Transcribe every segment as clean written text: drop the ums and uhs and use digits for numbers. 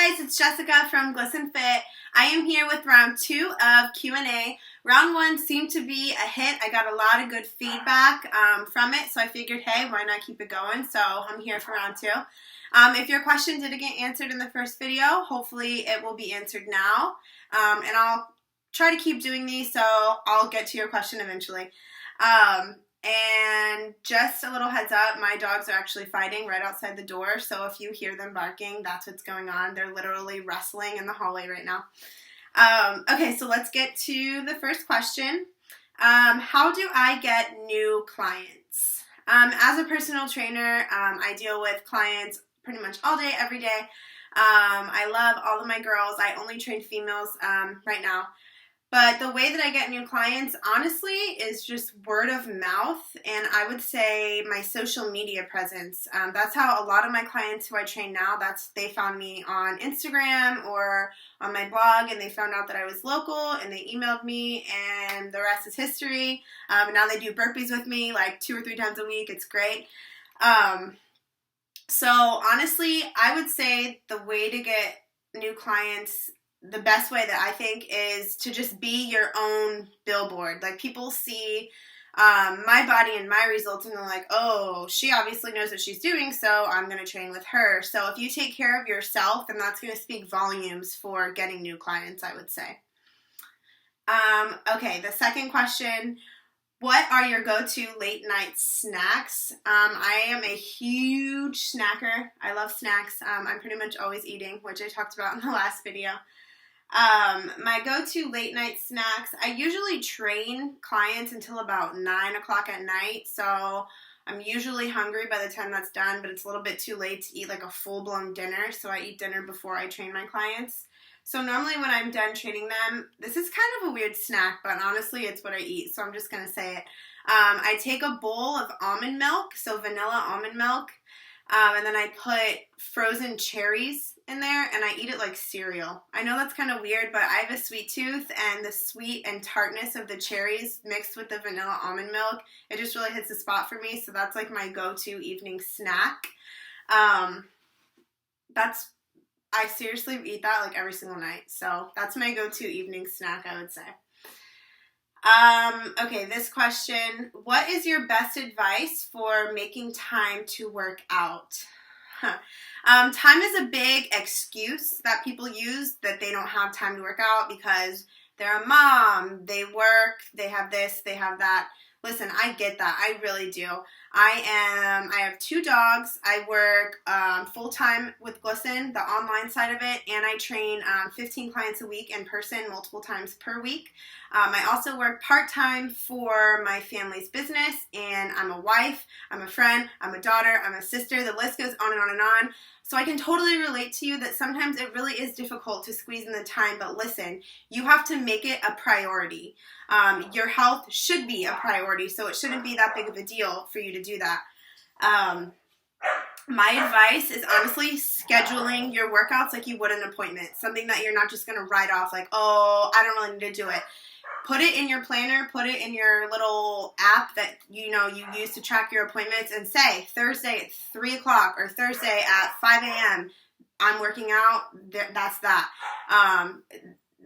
guys, it's Jessica from Glisten Fit. I am here with round 2 of Q&A. Round 1 seemed to be a hit. I got a lot of good feedback from it, so I figured, hey, why not keep it going? So I'm here for round 2. If your question didn't get answered in the first video, hopefully it will be answered now. And I'll try to keep doing these, so I'll get to your question eventually. And just a little heads up, my dogs are actually fighting right outside the door, so if you hear them barking, that's what's going on. They're literally wrestling in the hallway right now. Okay, so let's get to the first question. How do I get new clients? As a personal trainer, I deal with clients pretty much all day, every day. I love all of my girls. I only train females right now. But the way that I get new clients, honestly, is just word of mouth, and I would say my social media presence. That's how a lot of my clients who I train now, they found me on Instagram or on my blog, and they found out that I was local, and they emailed me, and the rest is history. Now they do burpees with me like 2 or 3 times a week. It's great. So honestly, I would say the way to get new clients, the best way that I think is to just be your own billboard. Like, people see my body and my results and they're like, oh, she obviously knows what she's doing, so I'm going to train with her. So if you take care of yourself, then that's going to speak volumes for getting new clients, I would say. Okay, the second question, what are your go-to late night snacks? I am a huge snacker. I love snacks. I'm pretty much always eating, which I talked about in the last video. My go-to late night snacks, I usually train clients until about 9 o'clock at night, so I'm usually hungry by the time that's done, but it's a little bit too late to eat like a full-blown dinner, so I eat dinner before I train my clients. So normally when I'm done training them, this is kind of a weird snack, but honestly it's what I eat, so I'm just going to say it. I take a bowl of almond milk, so vanilla almond milk, and then I put frozen cherries in there, and I eat it like cereal. I know that's kind of weird, but I have a sweet tooth, and the sweet and tartness of the cherries mixed with the vanilla almond milk, it just really hits the spot for me, so that's like my go-to evening snack. I seriously eat that like every single night, so that's my go-to evening snack, I would say. Okay, this question, what is your best advice for making time to work out? Time is a big excuse that people use, that they don't have time to work out because they're a mom, they work, they have this, they have that. Listen, I get that. I really do. I have 2 dogs. I work full-time with Glisten, the online side of it, and I train 15 clients a week in person multiple times per week. I also work part-time for my family's business, and I'm a wife, I'm a friend, I'm a daughter, I'm a sister. The list goes on and on and on. So I can totally relate to you that sometimes it really is difficult to squeeze in the time, but listen, you have to make it a priority. Your health should be a priority, so it shouldn't be that big of a deal for you to do that. My advice is honestly scheduling your workouts like you would an appointment, something that you're not just going to write off like, oh, I don't really need to do it. Put it in your planner, put it in your little app that you use to track your appointments, and say Thursday at 3 o'clock or Thursday at 5 a.m. I'm working out. That's that.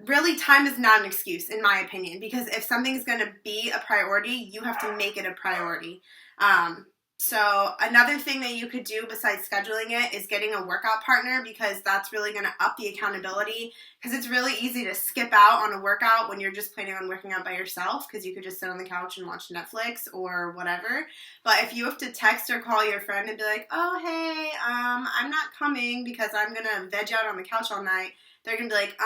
Really, time is not an excuse, in my opinion, because if something's going to be a priority, you have to make it a priority. So another thing that you could do besides scheduling it is getting a workout partner, because that's really going to up the accountability, because it's really easy to skip out on a workout when you're just planning on working out by yourself, because you could just sit on the couch and watch Netflix or whatever. But if you have to text or call your friend and be like, oh, hey, I'm not coming because I'm going to veg out on the couch all night, they're going to be like,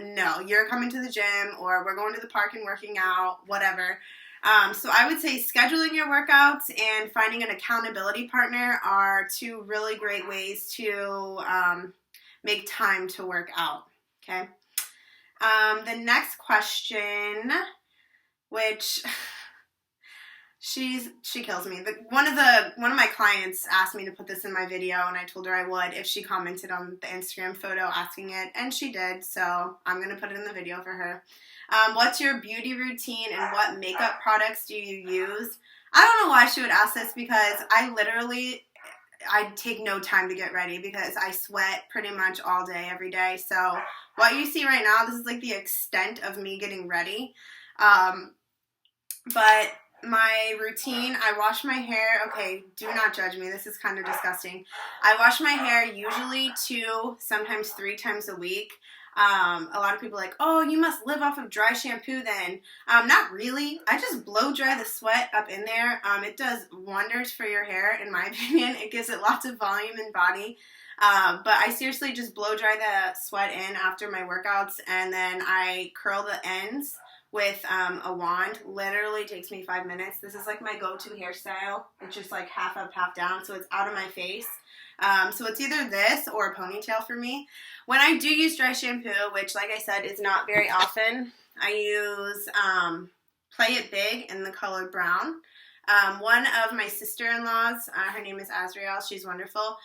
no, you're coming to the gym, or we're going to the park and working out, whatever. So I would say scheduling your workouts and finding an accountability partner are 2 really great ways to make time to work out, okay? The next question, which she kills me. One of my clients asked me to put this in my video, and I told her I would if she commented on the Instagram photo asking it, and she did, so I'm going to put it in the video for her. What's your beauty routine and what makeup products do you use? I don't know why she would ask this, because I literally I take no time to get ready because I sweat pretty much all day, every day. So what you see right now, this is like the extent of me getting ready. But my routine, I wash my hair. Okay, do not judge me. This is kind of disgusting. I wash my hair usually 2, sometimes 3 times a week. A lot of people are like, oh, you must live off of dry shampoo then. Not really. I just blow dry the sweat up in there. It does wonders for your hair, in my opinion. It gives it lots of volume and body. But I seriously just blow dry the sweat in after my workouts, and then I curl the ends with a wand. Literally takes me 5 minutes. This is like my go-to hairstyle. It's just like half up, half down, so it's out of my face. So it's either this or a ponytail for me. When I do use dry shampoo, which like I said is not very often, I use Play It Big in the color brown. One of my sister-in-laws, her name is Azrael, she's wonderful.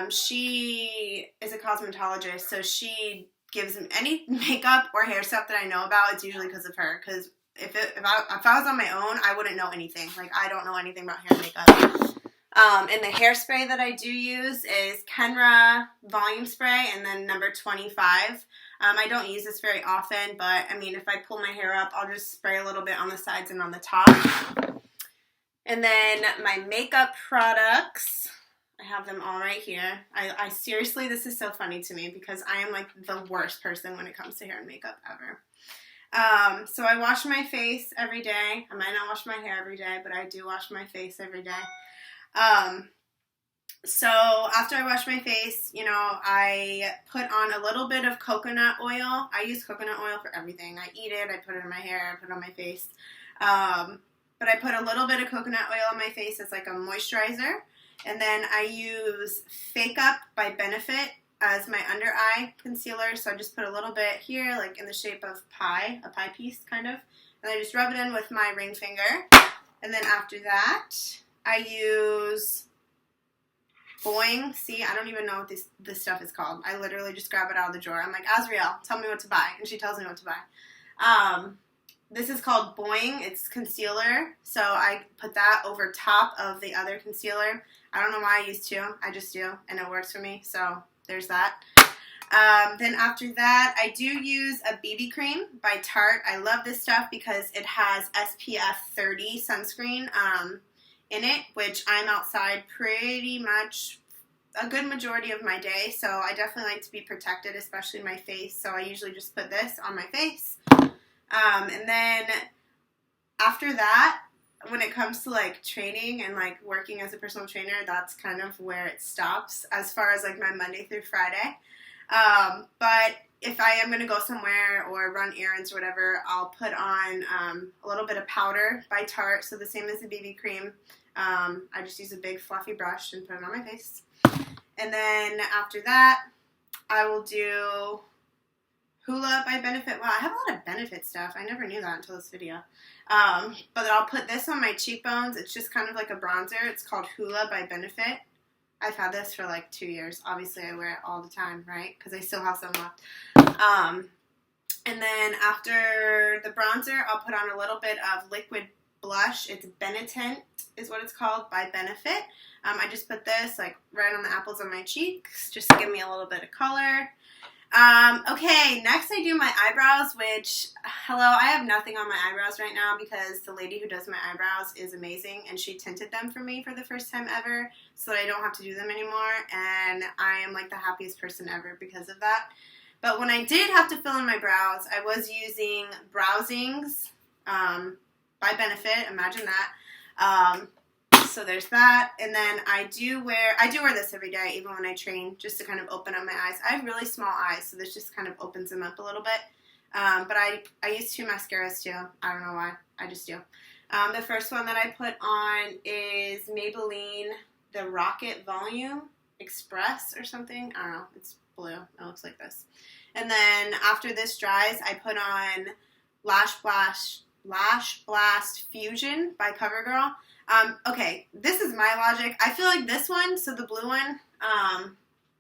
She is a cosmetologist, so she gives them any makeup or hair stuff that I know about. It's usually because of her, because if I was on my own, I wouldn't know anything. Like, I don't know anything about hair and makeup. And the hairspray that I do use is Kenra Volume Spray, and then number 25. I don't use this very often, but I mean, if I pull my hair up, I'll just spray a little bit on the sides and on the top. And then my makeup products, I have them all right here. I seriously, this is so funny to me because I am like the worst person when it comes to hair and makeup ever. So I wash my face every day. I might not wash my hair every day, but I do wash my face every day. So after I wash my face, you know, I put on a little bit of coconut oil. I use coconut oil for everything. I eat it, I put it in my hair, I put it on my face. But I put a little bit of coconut oil on my face as like a moisturizer. And then I use Fake Up by Benefit as my under eye concealer. So I just put a little bit here, like in the shape of pie, a pie piece kind of. And I just rub it in with my ring finger. And then after that, I use Boing. See, I don't even know what this stuff is called. I literally just grab it out of the drawer. I'm like, Azrael, tell me what to buy. And she tells me what to buy. This is called Boing. It's concealer. So I put that over top of the other concealer. I don't know why I use 2. I just do. And it works for me. So there's that. Then after that, I do use a BB cream by Tarte. I love this stuff because it has SPF 30 sunscreen in it, which I'm outside pretty much a good majority of my day, so I definitely like to be protected, especially my face, so I usually just put this on my face. And then after that, when it comes to like training and like working as a personal trainer, that's kind of where it stops as far as like my Monday through Friday. But if I am going to go somewhere or run errands or whatever, I'll put on a little bit of powder by Tarte, so the same as the BB cream. I just use a big fluffy brush and put it on my face. And then after that, I will do Hoola by Benefit. Wow, I have a lot of Benefit stuff. I never knew that until this video. But I'll put this on my cheekbones. It's just kind of like a bronzer. It's called Hoola by Benefit. I've had this for like 2 years. Obviously, I wear it all the time, right? Because I still have some left. And then after the bronzer, I'll put on a little bit of liquid blush. It's Benetint is what it's called by Benefit. I just put this like right on the apples of my cheeks just to give me a little bit of color. Okay, next I do my eyebrows, which, hello, I have nothing on my eyebrows right now because the lady who does my eyebrows is amazing and she tinted them for me for the first time ever so that I don't have to do them anymore, and I am like the happiest person ever because of that. But when I did have to fill in my brows, I was using Browsings by Benefit, imagine that. So there's that, and then I do wear this every day, even when I train, just to kind of open up my eyes. I have really small eyes, so this just kind of opens them up a little bit. But I use 2 mascaras too. I don't know why. I just do. The first one that I put on is Maybelline, the Rocket Volume Express or something. I don't know. It's blue. It looks like this. And then after this dries, I put on Lash Blast Fusion by CoverGirl. Okay, this is my logic. I feel like this one, so the blue one,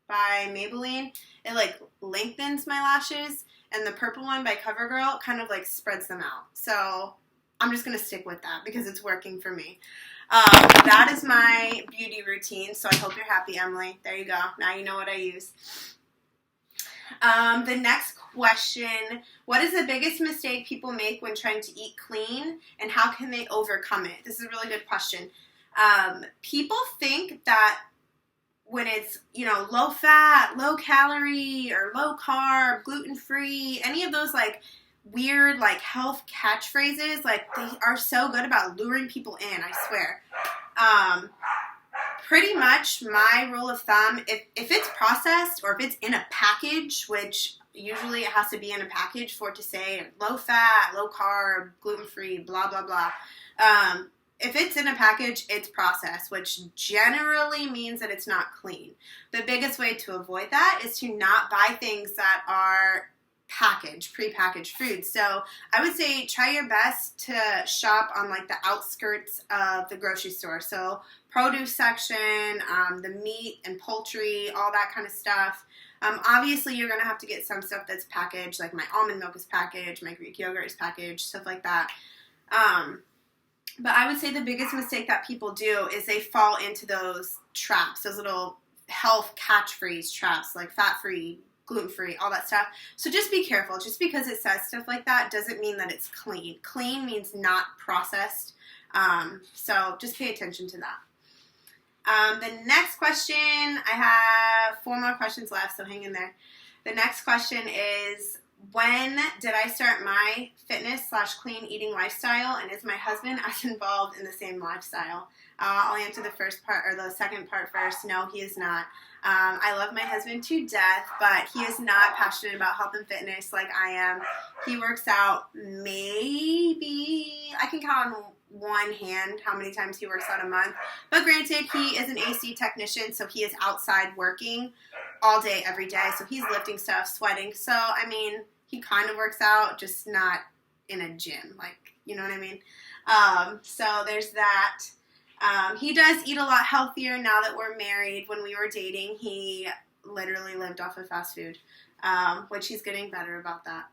by Maybelline, it like lengthens my lashes, and the purple one by CoverGirl kind of like spreads them out. So I'm just gonna stick with that because it's working for me. That is my beauty routine, so I hope you're happy, Emily. There you go. Now you know what I use. The next question, what is the biggest mistake people make when trying to eat clean, and how can they overcome it? This is a really good question. People think that when it's, low fat, low calorie, or low carb, gluten-free, any of those, weird, health catchphrases, they are so good about luring people in, I swear. Pretty much my rule of thumb, if it's processed or if it's in a package, which usually it has to be in a package for it to say low fat, low carb, gluten-free, blah, blah, blah. If it's in a package, it's processed, which generally means that it's not clean. The biggest way to avoid that is to not buy things that are prepackaged foods. So I would say try your best to shop on the outskirts of the grocery store. So produce section, the meat and poultry, all that kind of stuff. Obviously you're going to have to get some stuff that's packaged, like my almond milk is packaged, my Greek yogurt is packaged, stuff like that. But I would say the biggest mistake that people do is they fall into those traps, those little health catchphrase traps, like fat-free, gluten-free, all that stuff. So just be careful. Just because it says stuff like that doesn't mean that it's clean. Clean means not processed. So just pay attention to that. The next question, I have 4 more questions left, so hang in there. The next question is, when did I start my fitness/clean eating lifestyle, and is my husband as involved in the same lifestyle? I'll answer the second part first. No, he is not. I love my husband to death, but he is not passionate about health and fitness like I am. He works out maybe, I can count on one hand how many times he works out a month. But granted, he is an AC technician, so he is outside working all day, every day. So he's lifting stuff, sweating. So, he kind of works out, just not in a gym. You know what I mean? So there's that. He does eat a lot healthier now that we're married. When we were dating, he literally lived off of fast food, which he's getting better about that.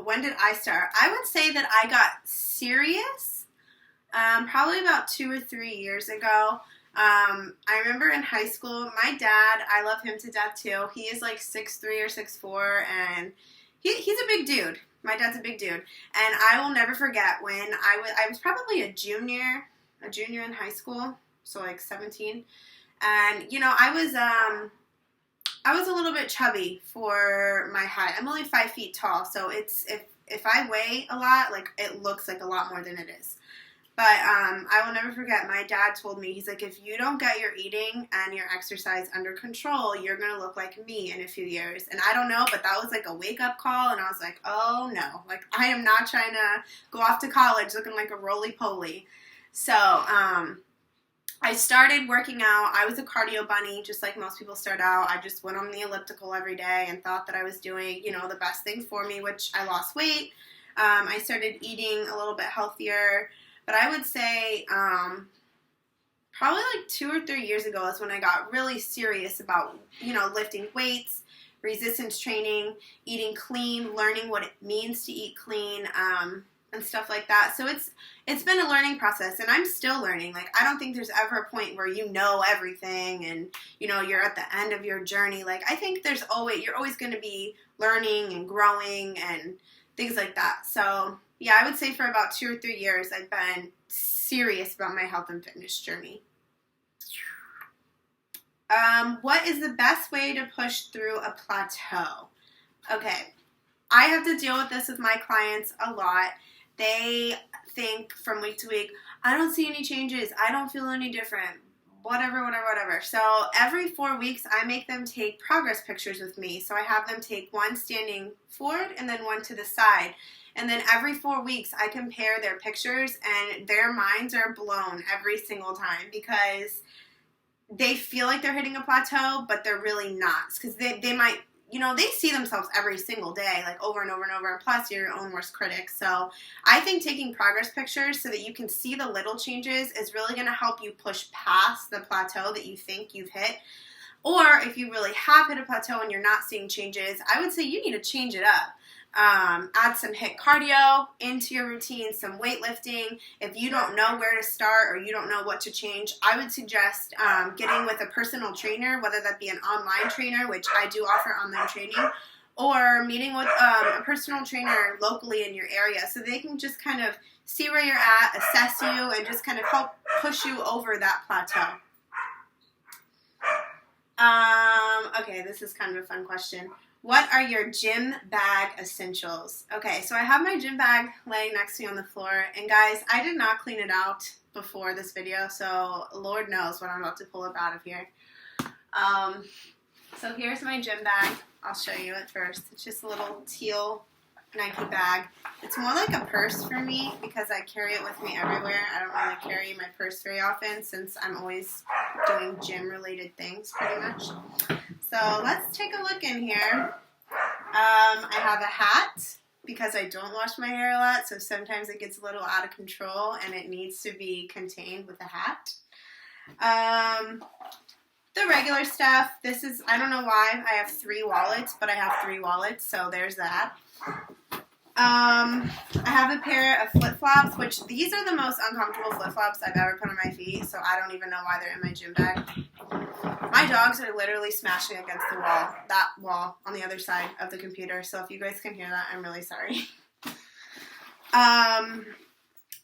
When did I start? I would say that I got serious probably about 2 or 3 years ago. I remember in high school, my dad, I love him to death too. He is 6'3" or 6'4", and he's a big dude. My dad's a big dude. And I will never forget when I was probably a junior in high school, so 17. And, I was a little bit chubby for my height. I'm only 5 feet tall, so if I weigh a lot, it looks like a lot more than it is. But I will never forget, my dad told me, he's like, if you don't get your eating and your exercise under control, you're going to look like me in a few years. And I don't know, but that was a wake-up call, and I was like, oh, no. I am not trying to go off to college looking like a roly-poly. So I started working out. I was a cardio bunny, just like most people start out. I just went on the elliptical every day and thought that I was doing, the best thing for me, which I lost weight. I started eating a little bit healthier. But I would say probably 2 or 3 years ago is when I got really serious about, lifting weights, resistance training, eating clean, learning what it means to eat clean, and stuff like that. So it's been a learning process, and I'm still learning. I don't think there's ever a point where you know everything and, you're at the end of your journey. I think you're always going to be learning and growing and things like that. So yeah, I would say for about 2 or 3 years, I've been serious about my health and fitness journey. What is the best way to push through a plateau? Okay, I have to deal with this with my clients a lot. They think from week to week, I don't see any changes. I don't feel any different. Whatever. So every 4 weeks, I make them take progress pictures with me. So I have them take one standing forward and then one to the side. And then every 4 weeks, I compare their pictures, and their minds are blown every single time because they feel like they're hitting a plateau, but they're really not. Because they might, they see themselves every single day, over and over and over. And plus, you're your own worst critic. So I think taking progress pictures so that you can see the little changes is really going to help you push past the plateau that you think you've hit. Or if you really have hit a plateau and you're not seeing changes, I would say you need to change it up. Add some HIIT cardio into your routine, some weightlifting. If you don't know where to start or you don't know what to change, I would suggest getting with a personal trainer, whether that be an online trainer, which I do offer online training, or meeting with a personal trainer locally in your area so they can just kind of see where you're at, assess you, and just kind of help push you over that plateau. Okay, this is kind of a fun question. What are your gym bag essentials? Okay, so I have my gym bag laying next to me on the floor, and guys, I did not clean it out before this video, so Lord knows what I'm about to pull up out of here. So here's my gym bag. I'll show you it first. It's just a little teal Nike bag. It's more like a purse for me because I carry it with me everywhere. I don't really carry my purse very often since I'm always doing gym related things pretty much. So let's take a look in here. I have a hat because I don't wash my hair a lot, so sometimes it gets a little out of control and it needs to be contained with a hat. The regular stuff, this is, I don't know why I have 3 wallets, but I have 3 wallets, so there's that. I have a pair of flip-flops, which these are the most uncomfortable flip-flops I've ever put on my feet, so I don't even know why they're in my gym bag. My dogs are literally smashing against the wall, that wall on the other side of the computer, so if you guys can hear that, I'm really sorry.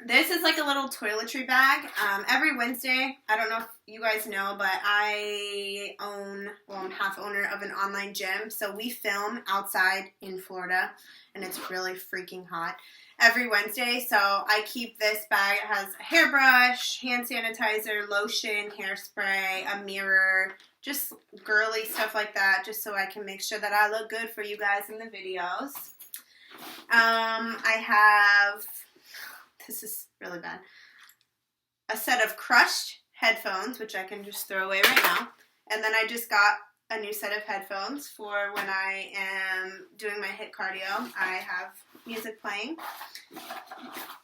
This is like a little toiletry bag. Every Wednesday, I don't know if you guys know, but I'm half owner of an online gym, so we film outside in Florida, and it's really freaking hot every Wednesday, so I keep this bag. It has a hairbrush, hand sanitizer, lotion, hairspray, a mirror, just girly stuff like that, just so I can make sure that I look good for you guys in the videos. I have... This is really bad. A set of crushed headphones, which I can just throw away right now. And then I just got a new set of headphones for when I am doing my HIIT cardio. I have music playing.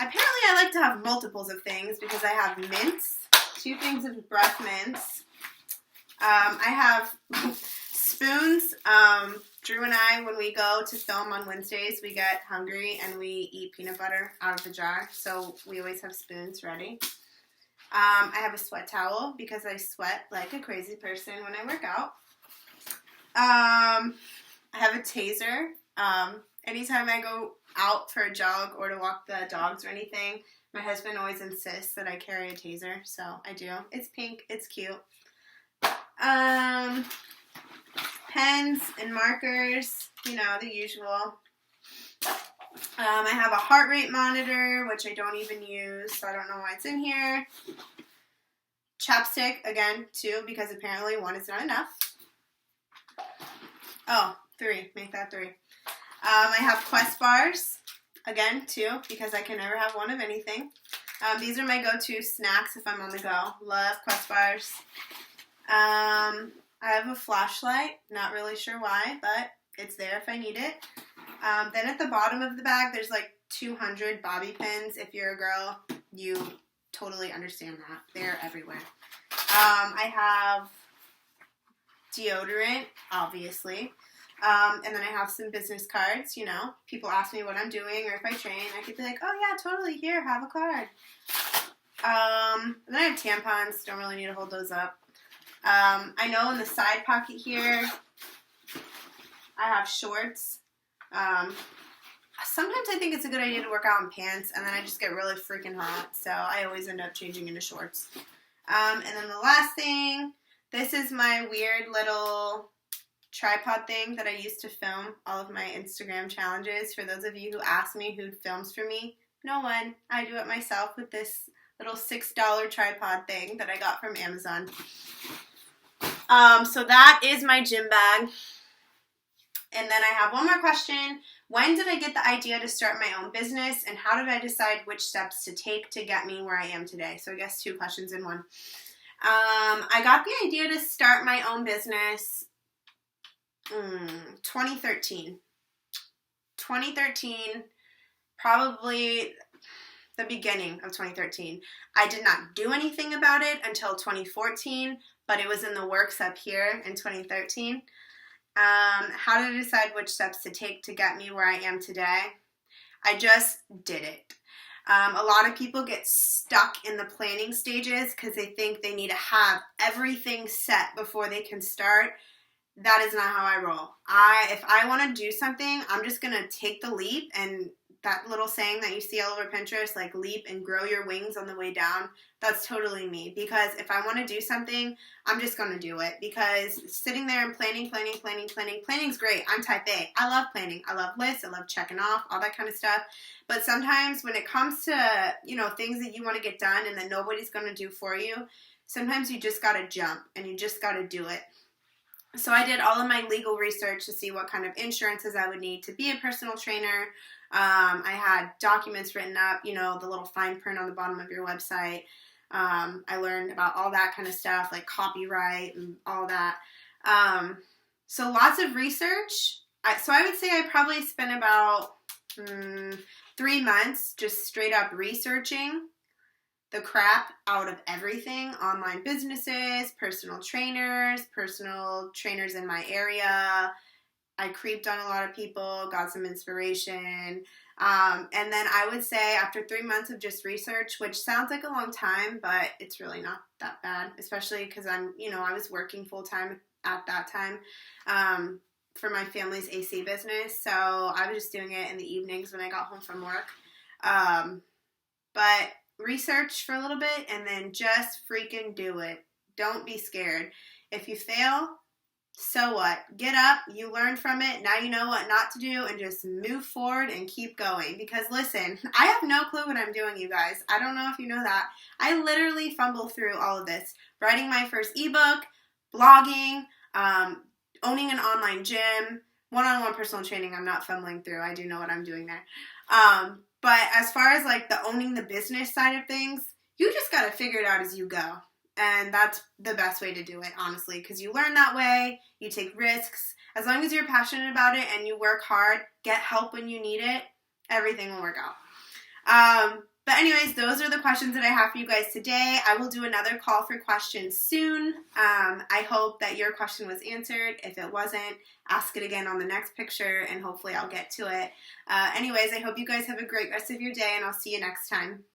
Apparently I like to have multiples of things because I have mints, 2 things of breath mints. I have spoons. Drew and I, when we go to film on Wednesdays, we get hungry and we eat peanut butter out of the jar, so we always have spoons ready. I have a sweat towel because I sweat like a crazy person when I work out. I have a taser. Anytime I go out for a jog or to walk the dogs or anything, my husband always insists that I carry a taser, so I do. It's pink. It's cute. Pens and markers, you know, the usual. I have a heart rate monitor, which I don't even use, so I don't know why it's in here. Chapstick, again, 2, because apparently 1 is not enough. Oh, 3. Make that 3. I have Quest bars, again, 2, because I can never have 1 of anything. These are my go-to snacks if I'm on the go. Love Quest bars. I have a flashlight, not really sure why, but it's there if I need it. Then at the bottom of the bag, there's like 200 bobby pins. If you're a girl, you totally understand that. They're everywhere. I have deodorant, obviously. And then I have some business cards, you know. People ask me what I'm doing or if I train. I could be like, oh yeah, totally, here, have a card. And then I have tampons. Don't really need to hold those up. I know in the side pocket here, I have shorts. Sometimes I think it's a good idea to work out in pants, and then I just get really freaking hot, so I always end up changing into shorts. And then the last thing, this is my weird little tripod thing that I used to film all of my Instagram challenges. For those of you who ask me who films for me, no one. I do it myself with this little $6 tripod thing that I got from Amazon. So that is my gym bag. And then I have one more question. When did I get the idea to start my own business, and how did I decide which steps to take to get me where I am today? So I guess 2 questions in one. I got the idea to start my own business 2013. 2013, probably the beginning of 2013. I did not do anything about it until 2014, but it was in the works up here in 2013. How to decide which steps to take to get me where I am today. I just did it. A lot of people get stuck in the planning stages because they think they need to have everything set before they can start. That is not how I roll. If I want to do something, I'm just going to take the leap, and that little saying that you see all over Pinterest, like leap and grow your wings on the way down, that's totally me. Because if I want to do something, I'm just going to do it. Because sitting there and planning's great. I'm type A. I love planning. I love lists. I love checking off, all that kind of stuff. But sometimes when it comes to, things that you want to get done and that nobody's going to do for you, sometimes you just got to jump and you just got to do it. So I did all of my legal research to see what kind of insurances I would need to be a personal trainer. I had documents written up, the little fine print on the bottom of your website. I learned about all that kind of stuff, like copyright and all that. So lots of research. So I would say I probably spent about 3 months just straight up researching the crap out of everything. Online businesses, personal trainers in my area. I creeped on a lot of people, got some inspiration. And then I would say after 3 months of just research, which sounds like a long time, but it's really not that bad, especially because I was working full time at that time for my family's AC business. So I was just doing it in the evenings when I got home from work. But research for a little bit and then just freaking do it. Don't be scared. If you fail, so what? Get up, you learned from it, now you know what not to do, and just move forward and keep going. Because listen, I have no clue what I'm doing, you guys. I don't know if you know that. I literally fumble through all of this. Writing my first ebook, blogging, owning an online gym, one-on-one personal training, I'm not fumbling through. I do know what I'm doing there. But as far as like the owning the business side of things, you just got to figure it out as you go. And that's the best way to do it, honestly, because you learn that way, you take risks. As long as you're passionate about it and you work hard, get help when you need it, everything will work out. But anyways, those are the questions that I have for you guys today. I will do another call for questions soon. I hope that your question was answered. If it wasn't, ask it again on the next picture, and hopefully I'll get to it. Anyways, I hope you guys have a great rest of your day, and I'll see you next time.